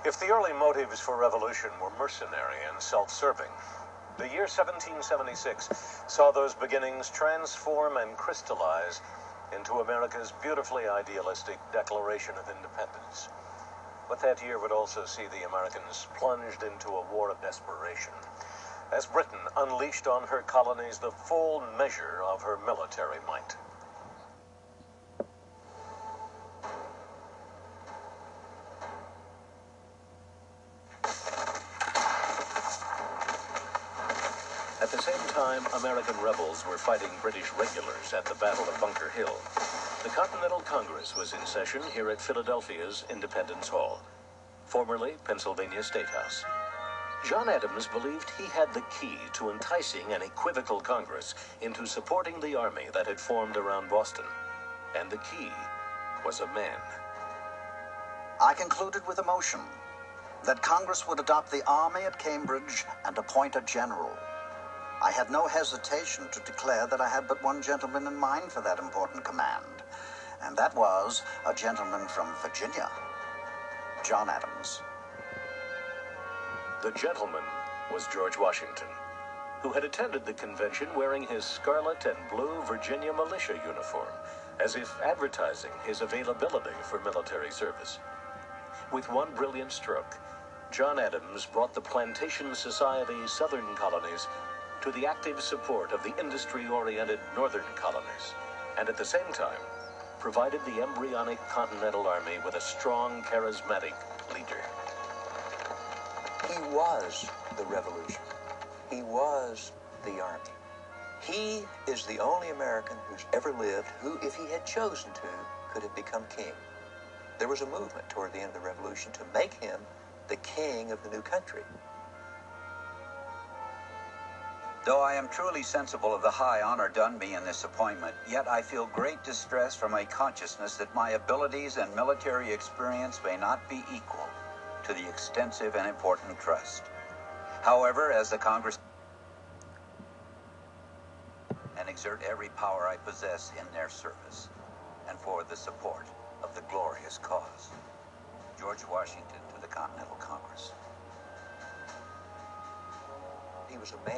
If the early motives for revolution were mercenary and self-serving, the year 1776 saw those beginnings transform and crystallize into America's beautifully idealistic Declaration of Independence. But that year would also see the Americans plunged into a war of desperation, as Britain unleashed on her colonies the full measure of her military might. At the same time, American rebels were fighting British regulars at the Battle of Bunker Hill. The Continental Congress was in session here at Philadelphia's Independence Hall, formerly Pennsylvania State House. John Adams believed he had the key to enticing an equivocal Congress into supporting the army that had formed around Boston. And the key was a man. I concluded with emotion that Congress would adopt the army at Cambridge and appoint a general. I had no hesitation to declare that I had but one gentleman in mind for that important command, and that was a gentleman from Virginia, John Adams. The gentleman was George Washington, who had attended the convention wearing his scarlet and blue Virginia militia uniform, as if advertising his availability for military service. With one brilliant stroke, John Adams brought the Plantation Society's southern colonies to the active support of the industry-oriented northern colonies, and at the same time provided the embryonic Continental Army with a strong, charismatic leader. He was the revolution. He was the army. He is the only American who's ever lived who, if he had chosen to, could have become king. There was a movement toward the end of the revolution to make him the king of the new country. Though I am truly sensible of the high honor done me in this appointment, yet I feel great distress from a consciousness that my abilities and military experience may not be equal to the extensive and important trust. However, as the Congress, and exert every power I possess in their service and for the support of the glorious cause. George Washington to the Continental Congress. He was a man